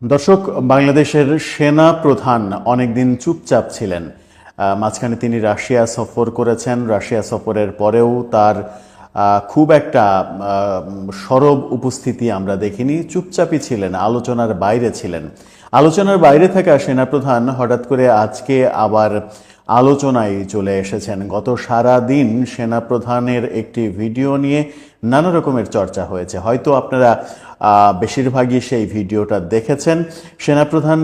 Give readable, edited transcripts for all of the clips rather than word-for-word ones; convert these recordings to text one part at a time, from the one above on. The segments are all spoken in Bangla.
দর্শক, বাংলাদেশের সেনা প্রধান অনেকদিন চুপচাপ ছিলেন। মাঝখানে তিনি রাশিয়া সফর করেছেন। রাশিয়া সফরের পরেও তার খুব একটা সরব উপস্থিতি আমরা দেখিনি। চুপচাপই ছিলেন, আলোচনার বাইরে ছিলেন। আলোচনার বাইরে থাকা সেনাপ্রধান হঠাৎ করে আজকে আবার আলোচনায় চলে এসেছেন। গত সারা দিন সেনাপ্রধানের একটি ভিডিও নিয়ে নানা রকমের চর্চা হয়েছে। হয়তো আপনারা বেশিরভাগই সেই ভিডিওটা দেখেছেন। সেনাপ্রধান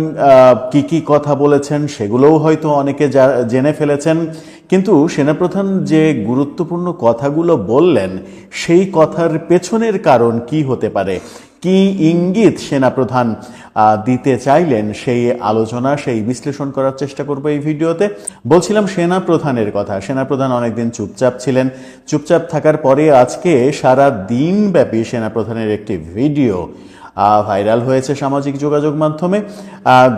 কি কি কথা বলেছেন সেগুলোও হয়তো অনেকে জেনে ফেলেছেন, কিন্তু সেনাপ্রধান যে গুরুত্বপূর্ণ কথাগুলো বললেন সেই কথার পেছনের কারণ কি হতে পারে, কি ইঙ্গিত সেনাপ্রধান দিতে চাইলেন, সেই আলোচনা, সেই বিশ্লেষণ করার চেষ্টা করব এই ভিডিওতে। বলছিলাম সেনাপ্রধানের কথা। সেনাপ্রধান অনেকদিন চুপচাপ ছিলেন। চুপচাপ থাকার পরে আজকে সারা দিনব্যাপী সেনাপ্রধানের একটি ভিডিও ভাইরাল হয়েছে সামাজিক যোগাযোগ মাধ্যমে।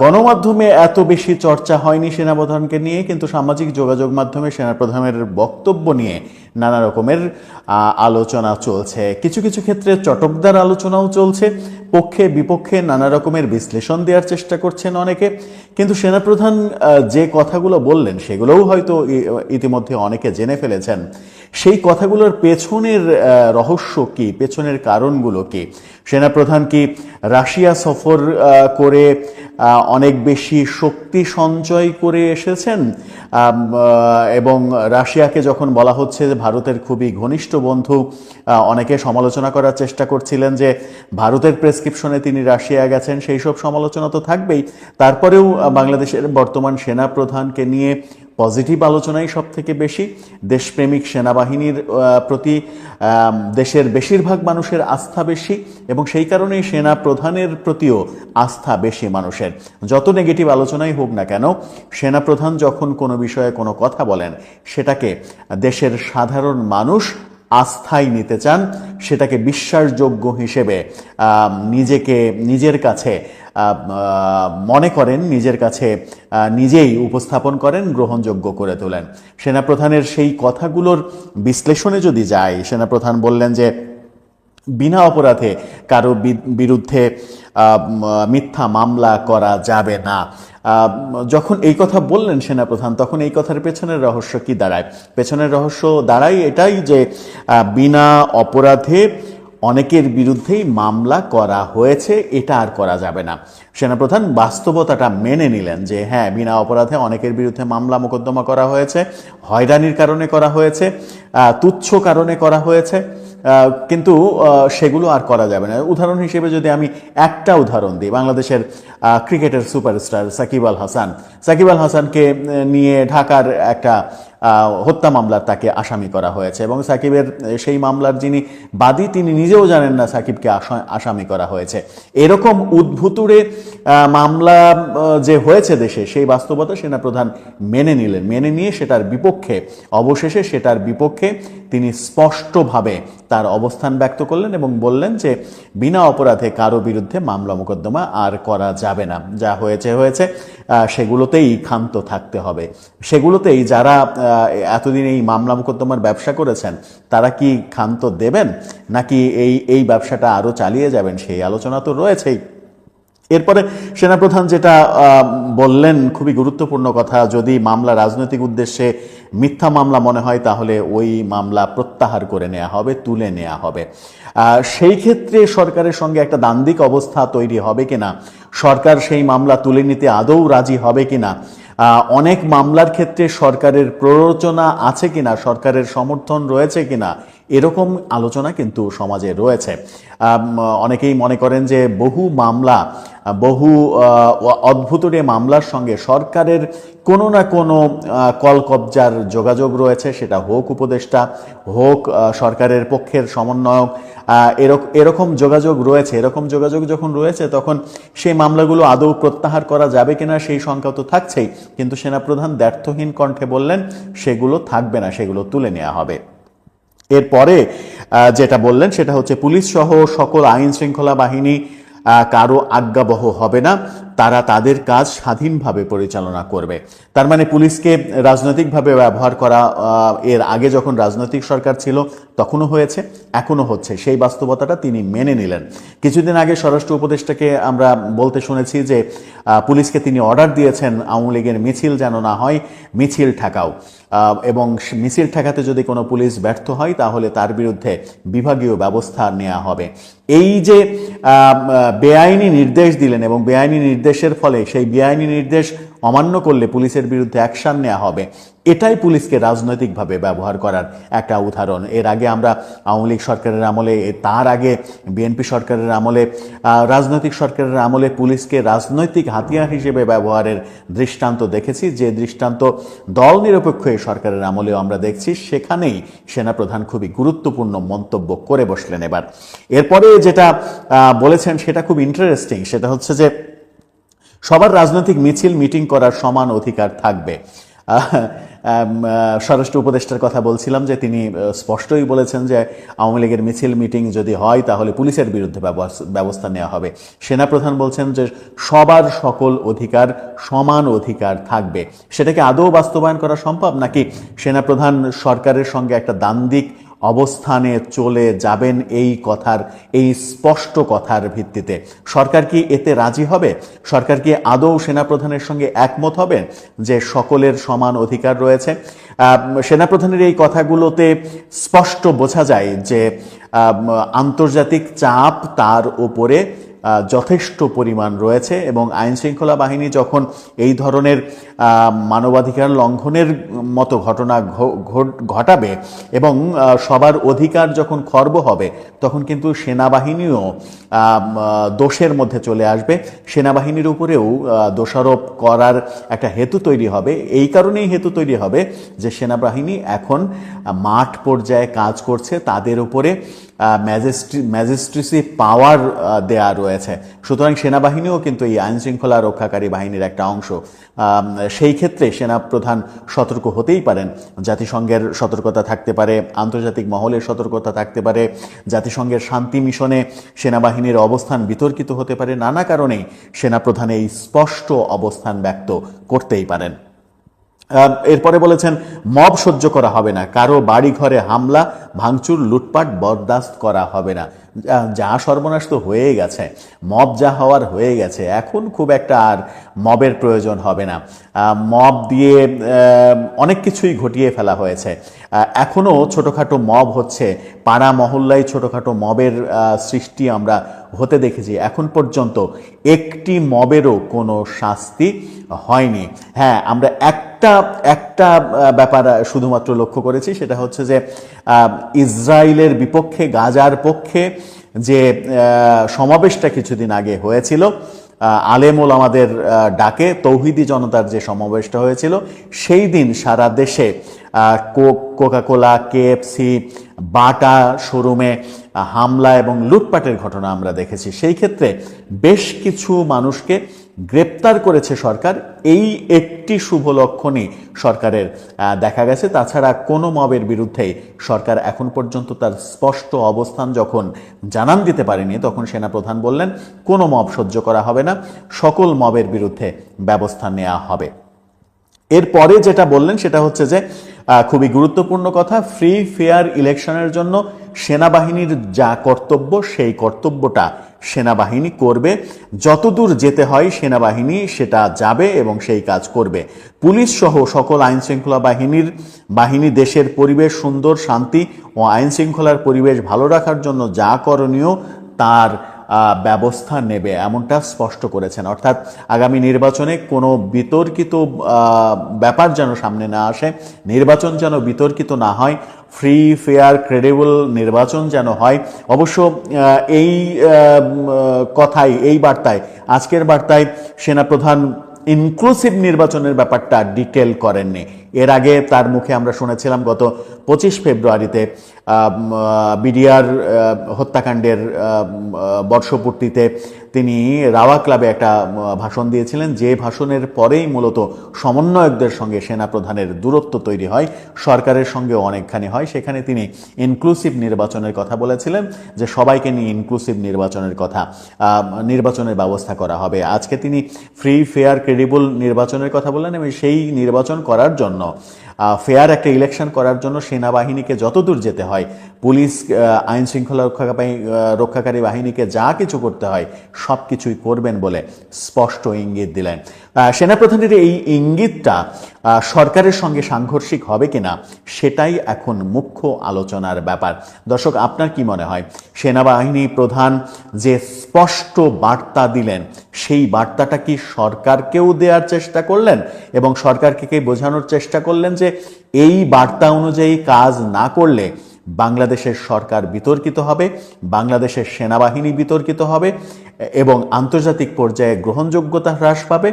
গণমাধ্যমে এত বেশি চর্চা হয়নি সেনাপ্রধানকে নিয়ে, কিন্তু সামাজিক যোগাযোগ মাধ্যমে সেনাপ্রধানের বক্তব্য নিয়ে নানা রকমের আলোচনা চলছে। কিছু কিছু ক্ষেত্রে চটকদার আলোচনাও চলছে, পক্ষে বিপক্ষে নানা রকমের বিশ্লেষণ দেওয়ার চেষ্টা করছেন অনেকে। কিন্তু সেনাপ্রধান যে কথাগুলো বললেন সেগুলোও হয়তো ইতিমধ্যে অনেকে জেনে ফেলেছেন। সেই কথাগুলোর পেছনের রহস্য কি, পেছনের কারণগুলো কি? সেনাপ্রধান কি রাশিয়া সফর করে অনেক বেশি শক্তি সঞ্চয় করে এসেছেন? এবং রাশিয়াকে যখন বলা হচ্ছে যে ভারতের খুবই ঘনিষ্ঠ বন্ধু, অনেকে সমালোচনা করার চেষ্টা করছিলেন যে ভারতের প্রেসক্রিপশনে তিনি রাশিয়া গেছেন। সেই সব সমালোচনা তো থাকবেই। তারপরেও বাংলাদেশের বর্তমান সেনাপ্রধানকে নিয়ে পজিটিভ আলোচনাই সব থেকে বেশি। দেশপ্রেমিক সেনাবাহিনীর প্রতি দেশের বেশিরভাগ মানুষের আস্থা বেশি, এবং সেই কারণেই সেনা প্রধানের প্রতিও আস্থা বেশি মানুষের। যত নেগেটিভ আলোচনাই হোক না কেন, সেনাপ্রধান যখন কোনো বিষয়ে কোনো কথা বলেন সেটাকে দেশের সাধারণ মানুষ আস্থায় নিতে চান, সেটাকে বিশ্বাসযোগ্য হিসেবে নিজের কাছে মনে করেন, নিজের কাছে নিজেই উপস্থাপন করেন, গ্রহণযোগ্য করে তোলেন। সেনাপ্রধানের সেই কথাগুলোর বিশ্লেষণে যদি যাই, সেনাপ্রধান বললেন যে বিনা অপরাধে কারো বিরুদ্ধে মিথ্যা মামলা করা যাবে না। যখন এই কথা বললেন সেনাপ্রধান, তখন এই কথার পেছনের রহস্য কি দাঁড়ায়? পেছনের রহস্য দাঁড়ায় এটাই যে বিনা অপরাধে অনেকের বিরুদ্ধেই মামলা করা হয়েছে, এটা আর করা যাবে না। সেনাপ্রধান বাস্তবতাটা মেনে নিলেন যে হ্যাঁ, বিনা অপরাধে অনেকের বিরুদ্ধে মামলা মোকদ্দমা করা হয়েছে, হয়রানির কারণে করা হয়েছে, তুচ্ছ কারণে করা হয়েছে, কিন্তু সেগুলো আর করা যাবে না। উদাহরণ হিসেবে যদি আমি একটা উদাহরণ দিই, বাংলাদেশের ক্রিকেটের সুপারস্টার সাকিব আল হাসানকে নিয়ে ঢাকার একটা হত্যা মামলার তাকে আসামি করা হয়েছে, এবং সাকিবের সেই মামলার যিনি বাদী তিনি নিজেও জানেন না সাকিবকে আসামি করা হয়েছে। এরকম উদ্ভুতুড়ে মামলা যে হয়েছে দেশে, সেই বাস্তবতা সেনাপ্রধান মেনে নিলেন। মেনে নিয়ে অবশেষে সেটার বিপক্ষে তিনি স্পষ্টভাবে তার অবস্থান ব্যক্ত করলেন এবং বললেন যে বিনা অপরাধে কারো বিরুদ্ধে মামলা মোকদ্দমা আর করা যাবে না। যা হয়েছে সেগুলোতেই ক্ষান্ত থাকতে হবে। সেগুলোতেই যারা এতদিন এই মামলা মোকদ্দমার ব্যবসা করেছেন তারা কি ক্ষান্ত দেবেন, নাকি এই ব্যবসাটা আরো চালিয়ে যাবেন? সেই আলোচনা তো রয়েছেই। এরপরে সেনাপ্রধান যেটা বললেন, খুবই গুরুত্বপূর্ণ কথা, যদি মামলা রাজনৈতিক উদ্দেশ্যে মিথ্যা মামলা মনে হয় তাহলে ওই মামলা প্রত্যাহার করে নেওয়া হবে, তুলে নেওয়া হবে। সেই ক্ষেত্রে সরকারের সঙ্গে একটা দ্বান্দ্বিক অবস্থা তৈরি হবে কিনা, সরকার সেই মামলা তুলে নিতে আদৌ রাজি হবে কিনা, অনেক মামলার ক্ষেত্রে সরকারের প্ররোচনা আছে কিনা, সরকারের সমর্থন রয়েছে কিনা, এরকম আলোচনা কিন্তু সমাজে রয়েছে। অনেকেই মনে করেন যে বহু অদ্ভুতুড়ে মামলার সঙ্গে সরকারের কোনো না কোনো কলকবজার যোগাযোগ রয়েছে, সেটা হোক উপদেষ্টা, হোক সরকারের পক্ষের সমন্বয়ক, এরকম যোগাযোগ রয়েছে। এরকম যোগাযোগ যখন রয়েছে তখন সেই মামলাগুলো আদৌ প্রত্যাহার করা যাবে কিনা সেই শঙ্কা তো থাকছেই। কিন্তু সেনাপ্রধান দ্ব্যর্থহীন কণ্ঠে বললেন সেগুলো থাকবে না, সেগুলো তুলে নেওয়া হবে। এরপরে যেটা বললেন সেটা হচ্ছে পুলিশ সহ সকল আইন শৃঙ্খলা বাহিনী কারো আজ্ঞাবহ হবে না, তারা তাদের কাজ স্বাধীনভাবে পরিচালনা করবে। তার মানে পুলিশকে রাজনৈতিকভাবে ব্যবহার করা এর আগে যখন রাজনৈতিক সরকার ছিল তখনও হয়েছে, এখনো হচ্ছে, সেই বাস্তবতাটা তিনি মেনে নিলেন। কিছুদিন আগে স্বরাষ্ট্র উপদেষ্টাকে আমরা বলতে শুনেছি যে পুলিশকে তিনি অর্ডার দিয়েছেন আওয়ামী লীগের মিছিল যেন না হয়, মিছিল ঠেকাও, এবং মিছিল ঠেকাতে যদি কোনো পুলিশ ব্যর্থ হয় তাহলে তার বিরুদ্ধে বিভাগীয় ব্যবস্থা নেওয়া হবে। এই যে বেআইনি নির্দেশ দিলেন এবং বেআইনি নির্দেশের ফলে সেই বেআইনি নির্দেশ অমান্য করলে পুলিশের বিরুদ্ধে অ্যাকশন নেওয়া হবে, এটাই পুলিশকে রাজনৈতিকভাবে ব্যবহার করার একটা উদাহরণ। এর আগে আমরা আওয়ামী লীগ সরকারের আমলে, তার আগে বিএনপি সরকারের আমলে, রাজনৈতিক সরকারের আমলে পুলিশকে রাজনৈতিক হাতিয়ার হিসেবে ব্যবহারের দৃষ্টান্ত দেখেছি। যে দৃষ্টান্ত দল নিরপেক্ষ এই সরকারের আমলেও আমরা দেখছি। সেখানেই সেনাপ্রধান খুবই গুরুত্বপূর্ণ মন্তব্য করে বসলেন। এবার এরপরে যেটা বলেছেন সেটা খুব ইন্টারেস্টিং, সেটা হচ্ছে যে সবার রাজনৈতিক মিছিল মিটিং করার সমান অধিকার থাকবে। স্বরাষ্ট্র উপদেষ্টার কথা বলছিলাম যে তিনি স্পষ্টই বলেছেন যে আওয়ামী লীগের মিছিল মিটিং যদি হয় তাহলে পুলিশের বিরুদ্ধে ব্যবস্থা নেওয়া হবে। সেনাপ্রধান বলছেন যে সবার সকল অধিকার সমান অধিকার থাকবে। সেটাকে আদৌ বাস্তবায়ন করা সম্ভব, নাকি সেনাপ্রধান সরকারের সঙ্গে একটা দ্বান্দ্বিক অবস্থানে চলে যাবেন এই স্পষ্ট কথার ভিত্তিতে? সরকার কি এতে রাজি হবে? সরকার কি আদৌ সেনাপ্রধানের সঙ্গে একমত হবে যে সকলের সমান অধিকার রয়েছে? সেনাপ্রধানের এই কথাগুলোতে স্পষ্ট বোঝা যায় যে আন্তর্জাতিক চাপ তার উপরে যথেষ্ট পরিমাণ রয়েছে এবং আইন শৃঙ্খলা বাহিনী যখন এই ধরনের মানবাধিকার লঙ্ঘনের মতো ঘটনা ঘটাবে এবং সবার অধিকার যখন খর্ব হবে, তখন কিন্তু সেনাবাহিনীও দোষের মধ্যে চলে আসবে। সেনাবাহিনীর উপরেও দোষারোপ করার একটা হেতু তৈরি হবে। এই কারণেই হেতু তৈরি হবে যে সেনাবাহিনী এখন মাঠ পর্যায়ে কাজ করছে, তাদের উপরে ম্যাজিস্ট্রেসি পাওয়ার দেয়া রয়েছে। সুতরাং সেনাবাহিনীও কিন্তু এই আইন শৃঙ্খলা রক্ষাকারী বাহিনীর একটা অংশ। সেই ক্ষেত্রে সেনাপ্রধান সতর্ক হতেই পারেন। জাতিসংঘের সতর্কতা থাকতে পারে, আন্তর্জাতিক মহলের সতর্কতা থাকতে পারে, জাতিসংঘের শান্তি মিশনে সেনাবাহিনীর অবস্থান বিতর্কিত হতে পারে। নানা কারণেই সেনাপ্রধান এই স্পষ্ট অবস্থান ব্যক্ত করতেই পারেন। এরপরে বলেছেন মব সহ্য করা হবে না, কারো বাড়ি ঘরে হামলা ভাঙচুর লুটপাট বরদাস্ত করা হবে না। যা সর্বনাশ তো হয়ে গেছে, মব যা হওয়ার হয়ে গেছে, এখন খুব একটা আর মবের প্রয়োজন হবে না। মব দিয়ে অনেক কিছুই ঘটিয়ে ফেলা হয়েছে। এখনও ছোটোখাটো মব হচ্ছে, পাড়া মহল্লায় ছোটোখাটো মবের সৃষ্টি আমরা হতে দেখেছি। এখন পর্যন্ত একটি মবেরও কোনো শাস্তি হয়নি। হ্যাঁ, আমরা একটা ব্যাপার শুধুমাত্র লক্ষ্য করেছি, সেটা হচ্ছে যে ইসরায়েলের বিপক্ষে, গাজার পক্ষে যে সমাবেশটা কিছুদিন আগে হয়েছিল, আলেম ওলামাদের ডাকে তৌহিদি জনতার যে সমাবেশটা হয়েছিল, সেই দিন সারা দেশে কোকাকোলা, কেএফসি, বাটা শোরুমে হামলা এবং লুটপাটের ঘটনা আমরা দেখেছি। সেই ক্ষেত্রে বেশ কিছু মানুষকে গ্রেপ্তার করেছে সরকার। এই একটি শুভ লক্ষণই সরকারের দেখা গেছে। তাছাড়া কোনো মবের বিরুদ্ধেই সরকার এখন পর্যন্ত তার স্পষ্ট অবস্থান যখন জানান দিতে পারেনি, তখন সেনাপ্রধান বললেন কোনো মব সহ্য করা হবে না, সকল মবের বিরুদ্ধে ব্যবস্থা নেওয়া হবে। এরপরে যেটা বললেন সেটা হচ্ছে যে খুবই গুরুত্বপূর্ণ কথা, ফ্রি ফেয়ার ইলেকশনের জন্য সেনাবাহিনীর যা কর্তব্য সেই কর্তব্যটা সেনাবাহিনী করবে। যতদূর যেতে হয় সেনাবাহিনী সেটা যাবে এবং সেই কাজ করবে। পুলিশ সহ সকল আইন শৃঙ্খলা বাহিনী দেশের পরিবেশ সুন্দর, শান্তি ও আইন শৃঙ্খলার পরিবেশ ভালো রাখার জন্য যা করণীয় তার ব্যবস্থা নেবে, এমনটা স্পষ্ট করেছেন। অর্থাৎ আগামী নির্বাচনে কোনো বিতর্কিত ব্যাপার যেন সামনে না আসে, নির্বাচন যেন বিতর্কিত না হয়, ফ্রি ফেয়ার ক্রেডিবল নির্বাচন যেন হয়। অবশ্য এই কথাই, এই বার্তায়, আজকের বার্তায় সেনাপ্রধান ইনক্লুসিভ নির্বাচনের ব্যাপারটা ডিটেল করেননি। এর আগে তার মুখে আমরা শুনেছিলাম গত 25 ফেব্রুয়ারিতে বিডিআর হত্যাকাণ্ডের বর্ষপূর্তিতে তিনি রাওয়া ক্লাবে একটা ভাষণ দিয়েছিলেন, যে ভাষণের পরেই মূলত সমন্বয়কদের সঙ্গে সেনাপ্রধানের দূরত্ব তৈরি হয়, সরকারের সঙ্গেও অনেকখানি হয়। সেখানে তিনি ইনক্লুসিভ নির্বাচনের কথা বলেছিলেন, যে সবাইকে নিয়ে ইনক্লুসিভ নির্বাচনের ব্যবস্থা করা হবে। আজকে তিনি ফ্রি, ফেয়ার, ক্রেডিবল নির্বাচনের কথা বললেন এবং সেই নির্বাচন করার জন্য, ফেয়ার একটা ইলেকশন করার জন্য সেনাবাহিনীকে যতদূর যেতে হয়, পুলিশ, আইন শৃঙ্খলা রক্ষাকারী বাহিনীকে যা কিছু করতে হয় সব কিছুই করবেন বলে স্পষ্ট ইঙ্গিত দিলেন। সেনাপ্রধানের এই ইঙ্গিতটা সরকারের সঙ্গে সাংঘর্ষিক হবে কিনা সেটাই এখন মুখ্য আলোচনার ব্যাপার। দর্শক, আপনার কি মনে হয়, সেনাবাহিনী প্রধান যে স্পষ্ট বার্তা দিলেন সেই বার্তাটা কি সরকারকেও দেওয়ার চেষ্টা করলেন এবং সরকারকে বোঝানোর চেষ্টা করলেন যে এই বার্তা অনুযায়ী কাজ না করলে বাংলাদেশের সরকার বিতর্কিত হবে, বাংলাদেশের সেনাবাহিনী বিতর্কিত হবে এবং আন্তর্জাতিক পর্যায়ে গ্রহণযোগ্যতা হ্রাস পাবে,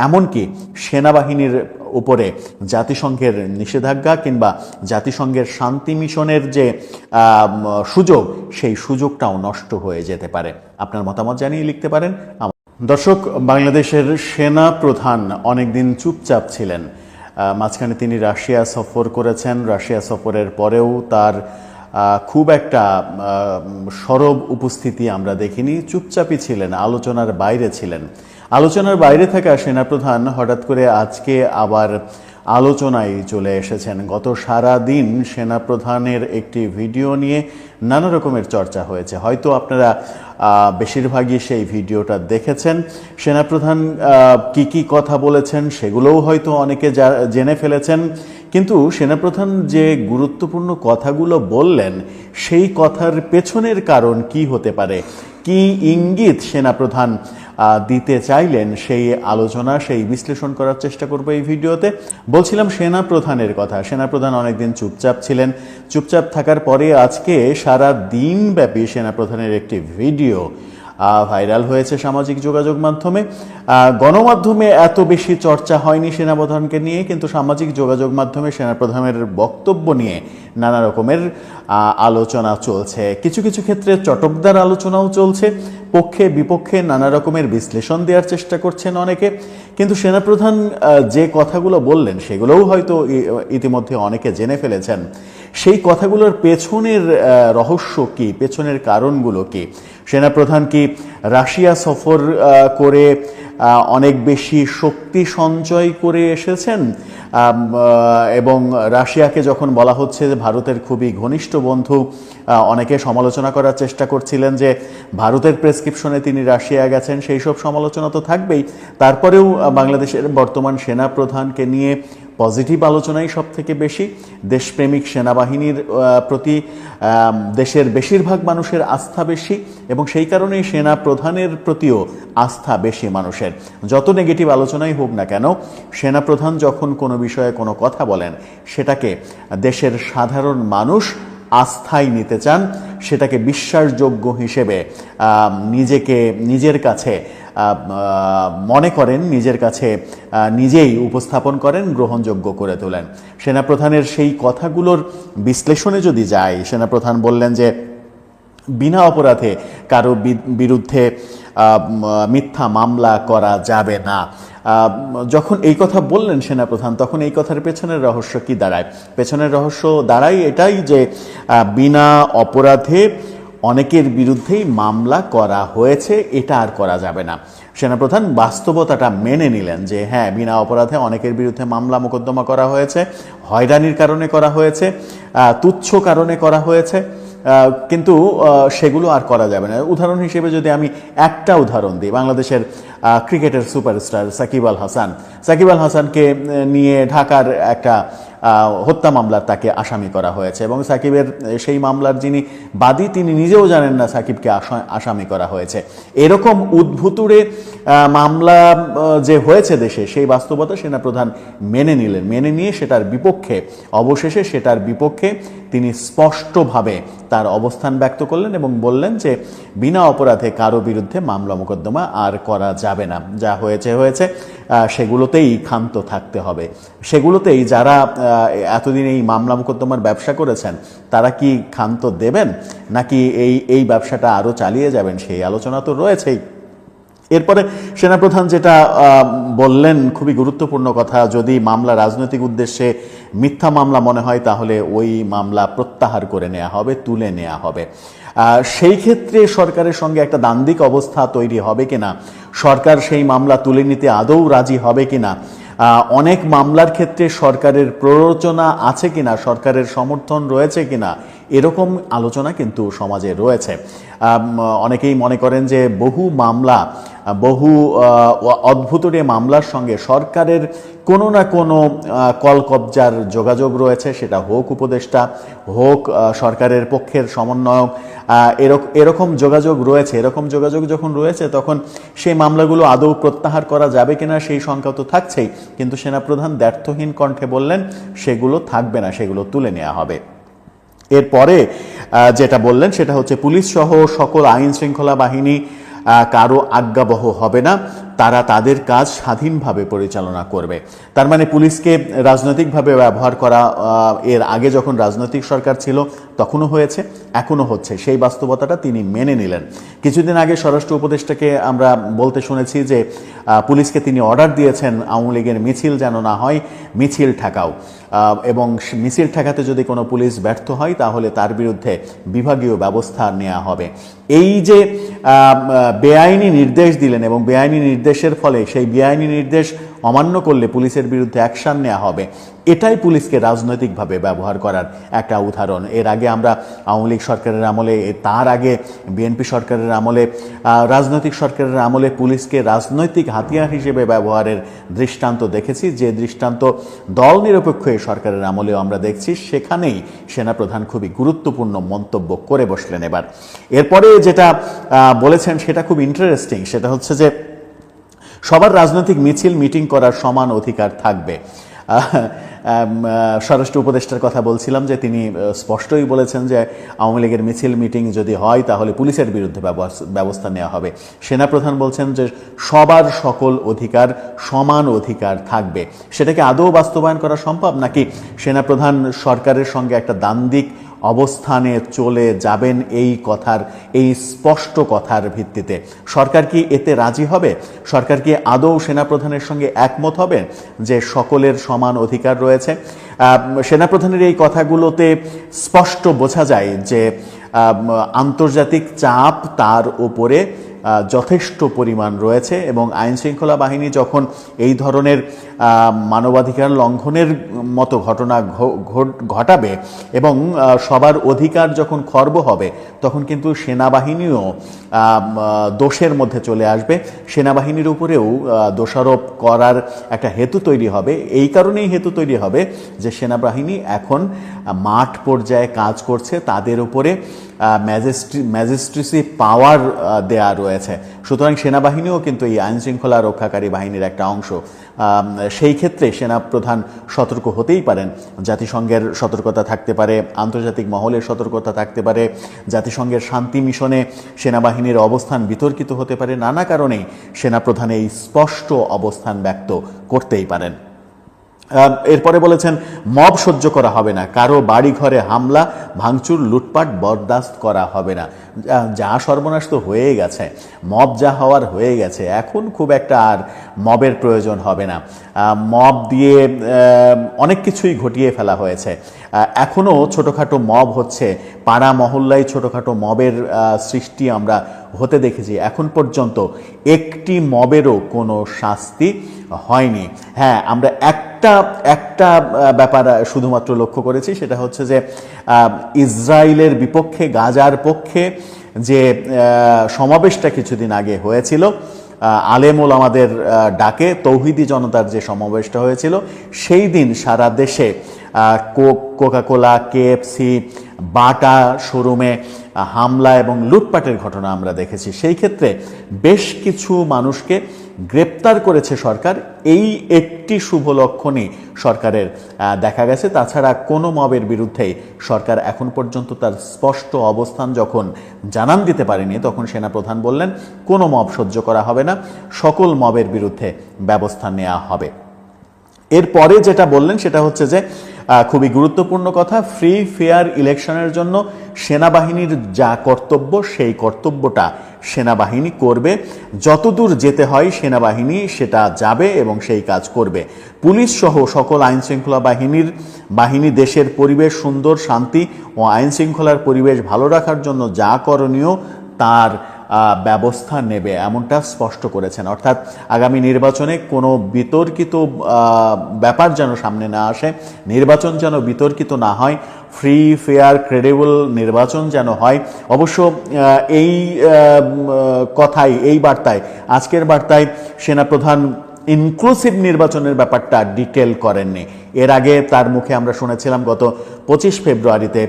এমনকি সেনাবাহিনীর উপরে জাতিসংঘের নিষেধাজ্ঞা কিংবা জাতিসংঘের শান্তি মিশনের যে সুযোগ, সেই সুযোগটাও নষ্ট হয়ে যেতে পারে? আপনার মতামত জানিয়ে লিখতে পারেন। দর্শক, বাংলাদেশের সেনা প্রধান অনেকদিন চুপচাপ ছিলেন। মাঝখানে তিনি রাশিয়া সফর করেছেন। রাশিয়া সফরের পরেও তার খুব একটা সরব উপস্থিতি আমরা দেখিনি। চুপচাপই ছিলেন, আলোচনার বাইরে ছিলেন। আলোচনার বাইরে থাকা সেনাপ্রধান হঠাৎ করে আজকে আবার আলোচনায় চলে এসেছেন। গত সারা দিন সেনাপ্রধানের একটি ভিডিও নিয়ে নানা রকমের চর্চা হয়েছে। হয়তো আপনারা বেশিরভাগই সেই ভিডিওটা দেখেছেন। সেনাপ্রধান কি কি কথা বলেছেন সেগুলোও হয়তো অনেকে জেনে ফেলেছেন, কিন্তু সেনাপ্রধান যে গুরুত্বপূর্ণ কথাগুলো বললেন সেই কথার পেছনের কারণ কি হতে পারে, কি ইঙ্গিত সেনাপ্রধান দিতে চাইলেন, সেই আলোচনা, সেই বিশ্লেষণ করার চেষ্টা করব এই ভিডিওতে। বলছিলাম সেনাপ্রধানের কথা। সেনাপ্রধান অনেকদিন চুপচাপ ছিলেন। চুপচাপ থাকার পরে আজকে সারা দিনব্যাপী সেনাপ্রধানের একটি ভিডিও ভাইরাল হয়েছে সামাজিক যোগাযোগ মাধ্যমে। গণমাধ্যমে এত বেশি চর্চা হয়নি সেনাপ্রধানকে নিয়ে, কিন্তু সামাজিক যোগাযোগ মাধ্যমে সেনাপ্রধানের বক্তব্য নিয়ে নানা রকমের আলোচনা চলছে। কিছু কিছু ক্ষেত্রে চটকদার আলোচনাও চলছে, পক্ষে বিপক্ষে নানা রকমের বিশ্লেষণ দেওয়ার চেষ্টা করছেন অনেকে। কিন্তু সেনাপ্রধান যে কথাগুলো বললেন সেগুলোও হয়তো ইতিমধ্যে অনেকে জেনে ফেলেছেন। সেই কথাগুলোর পেছনের রহস্য কি, পেছনের কারণগুলো কি? সেনাপ্রধান কি রাশিয়া সফর করে অনেক বেশি শক্তি সঞ্চয় করে এসেছেন এবং রাশিয়াকে যখন বলা হচ্ছে যে ভারতের খুবই ঘনিষ্ঠ বন্ধু, অনেকে সমালোচনা করার চেষ্টা করছিলেন যে ভারতের প্রেসক্রিপশনে তিনি রাশিয়া গেছেন, সেই সব সমালোচনা তো থাকবেই। তারপরেও বাংলাদেশের বর্তমান সেনাপ্রধানকে নিয়ে পজিটিভ আলোচনাই সব থেকে বেশি। দেশপ্রেমিক সেনাবাহিনীর প্রতি দেশের বেশিরভাগ মানুষের আস্থা বেশি এবং সেই কারণেই সেনা প্রধানের প্রতিও আস্থা বেশি মানুষের। যত নেগেটিভ আলোচনাই হোক না কেন, সেনাপ্রধান যখন কোনো বিষয়ে কোনো কথা বলেন সেটাকে দেশের সাধারণ মানুষ আস্থায় নিতে চান, সেটাকে বিশ্বাসযোগ্য হিসেবে নিজের কাছে মনে করেন, নিজের কাছে নিজেই উপস্থাপন করেন, গ্রহণযোগ্য করে তোলেন। সেনাপ্রধানের সেই কথাগুলোর বিশ্লেষণে যদি যাই, সেনাপ্রধান বললেন যে বিনা অপরাধে কারো বিরুদ্ধে মিথ্যা মামলা করা যাবে না। যখন এই কথা বললেন সেনাপ্রধান, তখন এই কথার পেছনের রহস্য কি দাঁড়ায়? পেছনের রহস্য দাঁড়ায় এটাই যে বিনা অপরাধে অনেকের বিরুদ্ধেই মামলা করা হয়েছে, এটা আর করা যাবে না। সেনাপ্রধান বাস্তবতাটা মেনে নিলেন যে হ্যাঁ, বিনা অপরাধে অনেকের বিরুদ্ধে মামলা মোকদ্দমা করা হয়েছে, হয়রানির কারণে করা হয়েছে, তুচ্ছ কারণে করা হয়েছে, কিন্তু সেগুলো আর করা যাবে না। উদাহরণ হিসেবে যদি আমি একটা উদাহরণ দিই, বাংলাদেশের ক্রিকেটের সুপারস্টার সাকিব আল হাসানকে নিয়ে ঢাকার একটা হত্যা মামলার তাকে আসামি করা হয়েছে এবং সাকিবের সেই মামলার যিনি বাদী তিনি নিজেও জানেন না সাকিবকে আসামি করা হয়েছে। এরকম উদ্ভুতুড়ে মামলা যে হয়েছে দেশে, সেই বাস্তবতা সেনাপ্রধান মেনে নিলেন। মেনে নিয়ে অবশেষে সেটার বিপক্ষে তিনি স্পষ্টভাবে তার অবস্থান ব্যক্ত করলেন এবং বললেন যে বিনা অপরাধে কারো বিরুদ্ধে মামলা মোকদ্দমা আর করা যাবে না, যা হয়েছে হয়েছে। সেগুলোতেই ক্ষান্ত থাকতে হবে। সেগুলোতেই যারা এতদিন এই মামলা মোকদ্দমার ব্যবসা করেছেন তারা কি ক্ষান্ত দেবেন, নাকি এই ব্যবসাটা আরও চালিয়ে যাবেন, সেই আলোচনা তো রয়েছেই। এরপরে সেনাপ্রধান যেটা বললেন, খুবই গুরুত্বপূর্ণ কথা, যদি মামলা রাজনৈতিক উদ্দেশ্যে মিথ্যা মামলা মনে হয় তাহলে ওই মামলা প্রত্যাহার করে নেওয়া হবে, তুলে নেওয়া হবে। সেই ক্ষেত্রে সরকারের সঙ্গে একটা দ্বান্দ্বিক অবস্থা তৈরি হবে কিনা, সরকার সেই মামলা তুলে নিতে আদৌ রাজি হবে কিনা, অনেক মামলার ক্ষেত্রে সরকারের প্ররোচনা আছে কিনা, সরকারের সমর্থন রয়েছে কিনা, এরকম আলোচনা কিন্তু সমাজে রয়েছে। অনেকেই মনে করেন যে বহু মামলা, বহু অদ্ভুতরে মামলার সঙ্গে সরকারের কোনো না কোনো কলকবজার যোগাযোগ রয়েছে, সেটা হোক উপদেষ্টা, হোক সরকারের পক্ষের সমন্বয়ক, এরকম যোগাযোগ রয়েছে। এরকম যোগাযোগ যখন রয়েছে তখন সেই মামলাগুলো আদৌ প্রত্যাহার করা যাবে কিনা সেই শঙ্কা তো থাকছেই। কিন্তু সেনাপ্রধান দ্ব্যর্থহীন কণ্ঠে বললেন সেগুলো থাকবে না, সেগুলো তুলে নেওয়া হবে। এরপরে যেটা বললেন সেটা হচ্ছে পুলিশ সহ সকল আইন শৃঙ্খলা বাহিনী কারো আজ্ঞাবহ হবে না, তারা তাদের কাজ স্বাধীনভাবে পরিচালনা করবে। তার মানে পুলিশকে রাজনৈতিকভাবে ব্যবহার করা এর আগে যখন রাজনৈতিক সরকার ছিল তখনও হয়েছে, এখনও হচ্ছে, সেই বাস্তবতাটা তিনি মেনে নিলেন। কিছুদিন আগে স্বরাষ্ট্র উপদেষ্টাকে আমরা বলতে শুনেছি যে পুলিশকে তিনি অর্ডার দিয়েছেন আওয়ামী লীগের মিছিল যেন না হয়, মিছিল ঠেকাও, এবং মিছিল ঠেকাতে যদি কোনো পুলিশ ব্যর্থ হয় তাহলে তার বিরুদ্ধে বিভাগীয় ব্যবস্থা নেওয়া হবে। এই যে বেআইনি নির্দেশ দিলেন এবং বেআইনি নির্দেশের ফলে সেই বেআইনি নির্দেশ অমান্য করলে পুলিশের বিরুদ্ধে অ্যাকশন নেওয়া হবে, এটাই পুলিশকে রাজনৈতিকভাবে ব্যবহার করার একটা উদাহরণ। এর আগে আমরা আওয়ামী লীগ সরকারের আমলে, তার আগে বিএনপি সরকারের আমলে, রাজনৈতিক সরকারের আমলে পুলিশকে রাজনৈতিক হাতিয়ার হিসেবে ব্যবহারের দৃষ্টান্ত দেখেছি। যে দৃষ্টান্ত দল নিরপেক্ষ এই সরকারের আমলেও আমরা দেখছি। সেখানেই সেনাপ্রধান খুবই গুরুত্বপূর্ণ মন্তব্য করে বসলেন। এরপরে যেটা বলেছেন সেটা খুব ইন্টারেস্টিং, সেটা হচ্ছে যে সবার রাজনৈতিক মিছিল মিটিং করার সমান অধিকার থাকবে। স্বরাষ্ট্র উপদেষ্টার কথা বলছিলাম যে তিনি স্পষ্টই বলেছেন যে আওয়ামী লীগের মিছিল মিটিং যদি হয় তাহলে পুলিশের বিরুদ্ধে ব্যবস্থা নেওয়া হবে। সেনাপ্রধান বলছেন যে সবার সকল অধিকার, সমান অধিকার থাকবে। সেটাকে আদৌ বাস্তবায়ন করা সম্ভব, নাকি সেনাপ্রধান সরকারের সঙ্গে একটা দ্বান্দ্বিক অবস্থানে চলে যাবেন এই স্পষ্ট কথার ভিত্তিতে? সরকার কি এতে রাজি হবে? সরকার কি আদৌ সেনাপ্রধানের সঙ্গে একমত হবে যে সকলের সমান অধিকার রয়েছে? সেনাপ্রধানের এই কথাগুলোতে স্পষ্ট বোঝা যায় যে আন্তর্জাতিক চাপ তার উপরে যথেষ্ট পরিমাণ রয়েছে, এবং আইন শৃঙ্খলা বাহিনী যখন এই ধরনের মানবাধিকার লঙ্ঘনের মতো ঘটনা ঘটাবে এবং সবার অধিকার যখন খর্ব হবে, তখন কিন্তু সেনাবাহিনীও দোষের মধ্যে চলে আসবে। সেনাবাহিনীর উপরেও দোষারোপ করার একটা হেতু তৈরি হবে। এই কারণেই হেতু তৈরি হবে যে সেনাবাহিনী এখন মাঠ পর্যায়ে কাজ করছে, তাদের উপরে ম্যাজিস্ট্রেসি পাওয়ার দেয়া রয়েছে। সুতরাং সেনাবাহিনীও কিন্তু এই আইন শৃঙ্খলা রক্ষাকারী বাহিনীর একটা অংশ। সেই ক্ষেত্রে সেনাপ্রধান সতর্ক হতেই পারেন। জাতিসংঘের সতর্কতা থাকতে পারে, আন্তর্জাতিক মহলের সতর্কতা থাকতে পারে, জাতিসংঘের শান্তি মিশনে সেনাবাহিনীর অবস্থান বিতর্কিত হতে পারে। নানা কারণেই সেনাপ্রধান এই স্পষ্ট অবস্থান ব্যক্ত করতেই পারেন। এরপরে বলেছেন মব সহ্য করা হবে না, কারো বাড়ি ঘরে হামলা ভাঙচুর লুটপাট বরদাস্ত করা হবে না। যা সর্বনাশ তো হয়ে গেছে, মব যা হওয়ার হয়ে গেছে, এখন খুব একটা আর মবের প্রয়োজন হবে না। মব দিয়ে অনেক কিছুই ঘটিয়ে ফেলা হয়েছে। এখনও ছোটোখাটো মব হচ্ছে, পাড়া মহল্লায় ছোটোখাটো মবের সৃষ্টি আমরা হতে দেখেছি। এখন পর্যন্ত একটি মবেরও কোনো শাস্তি হয়নি। হ্যাঁ, আমরা একটা ব্যাপার শুধুমাত্র লক্ষ্য করেছি, সেটা হচ্ছে যে ইসরায়েলের বিপক্ষে, গাজার পক্ষে যে সমাবেশটা কিছুদিন আগে হয়েছিল, আলেম ওলামাদের ডাকে তৌহিদি জনতার যে সমাবেশটা হয়েছিল, সেই দিন সারা দেশে কোকাকোলা, কেএফসি, বাটা শোরুমে হামলা এবং লুটপাটের ঘটনা আমরা দেখেছি। সেই ক্ষেত্রে বেশ কিছু মানুষকে গ্রেপ্তার করেছে সরকার, এই একটি শুভ লক্ষণই সরকারের দেখা গেছে। তাছাড়া কোনো মবের বিরুদ্ধেই সরকার এখন পর্যন্ত তার স্পষ্ট অবস্থান যখন জানান দিতে পারেনি, তখন সেনাপ্রধান বললেন কোনো মব সহ্য করা হবে না, সকল মবের বিরুদ্ধে ব্যবস্থা নেওয়া হবে। এরপরে যেটা বললেন সেটা হচ্ছে যে খুবই গুরুত্বপূর্ণ কথা, ফ্রি ফেয়ার ইলেকশনের জন্য সেনাবাহিনীর যা কর্তব্য সেই কর্তব্যটা সেনাবাহিনী করবে, যতদূর যেতে হয় সেনাবাহিনী সেটা যাবে এবং সেই কাজ করবে। পুলিশ সহ সকল আইন শৃঙ্খলা বাহিনী দেশের পরিবেশ সুন্দর, শান্তি ও আইন শৃঙ্খলার পরিবেশ ভালো রাখার জন্য যা করণীয় তার ব্যবস্থা নেবে, এমনটা স্পষ্ট করেছেন। অর্থাৎ আগামী নির্বাচনে কোনো বিতর্কিত ব্যাপার যেন সামনে না আসে, নির্বাচন যেন বিতর্কিত না হয়, ফ্রি ফেয়ার ক্রেডিবল নির্বাচন যেন হয়। অবশ্য এই কথাই, এই বার্তায়, আজকের বার্তায় সেনাপ্রধান ইনক্লুসিভ নির্বাচনের ব্যাপারটা ডিটেল করেননি। এর আগে তার মুখে আমরা শুনেছিলাম গত 25 ফেব্রুয়ারিতে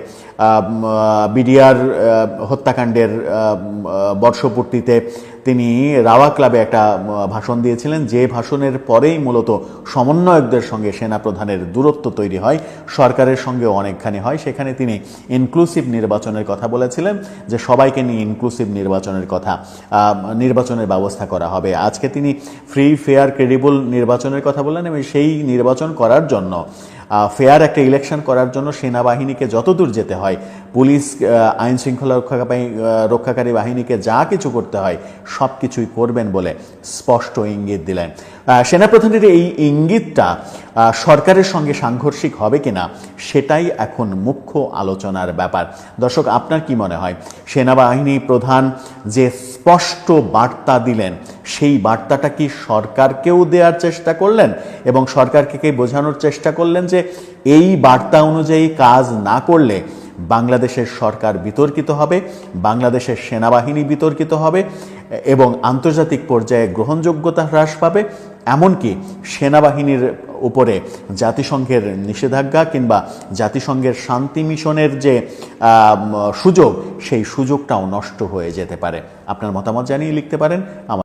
বিডিআর হত্যাকাণ্ডের বর্ষপূর্তিতে তিনি রাওয়া ক্লাবে একটা ভাষণ দিয়েছিলেন, যে ভাষণের পরেই মূলত সমন্বয়কদের সঙ্গে সেনাপ্রধানের দূরত্ব তৈরি হয়, সরকারের সঙ্গে অনেকখানি হয়। সেখানে তিনি ইনক্লুসিভ নির্বাচনের কথা বলেছিলেন, যে সবাইকে নিয়ে ইনক্লুসিভ নির্বাচনের ব্যবস্থা করা হবে। আজকে তিনি ফ্রি ফেয়ার ক্রেডিবল নির্বাচনের কথা বললেন এবং সেই নির্বাচন করার জন্য, ফেয়ার একটা ইলেকশন করার জন্য সেনাবাহিনীকে যতদূর যেতে হয়, পুলিশ আইন শৃঙ্খলা রক্ষাকারী বাহিনীকে যা কিছু করতে হয় সব কিছুই করবেন বলে স্পষ্ট ইঙ্গিত দিলেন। সেনাপ্রধানের এই ইঙ্গিতটা সরকারের সঙ্গে সাংঘর্ষিক হবে কিনা সেটাই এখন মুখ্য আলোচনার ব্যাপার। দর্শক, আপনার কি মনে হয় সেনাবাহিনী প্রধান যে স্পষ্ট বার্তা দিলেন সেই বার্তাটা কি সরকারকেও দেওয়ার চেষ্টা করলেন এবং সরকারকে বোঝানোর চেষ্টা করলেন যে এই বার্তা অনুযায়ী কাজ না করলে বাংলাদেশের সরকার বিতর্কিত হবে, বাংলাদেশের সেনাবাহিনী বিতর্কিত হবে এবং আন্তর্জাতিক পর্যায়ে গ্রহণযোগ্যতা হ্রাস পাবে, এমনকি সেনাবাহিনীর উপরে জাতিসংঘের নিষেধাজ্ঞা কিংবা জাতিসংঘের শান্তি মিশনের যে সুযোগ, সেই সুযোগটাও নষ্ট হয়ে যেতে পারে? আপনার মতামত জানিয়ে লিখতে পারেন আমার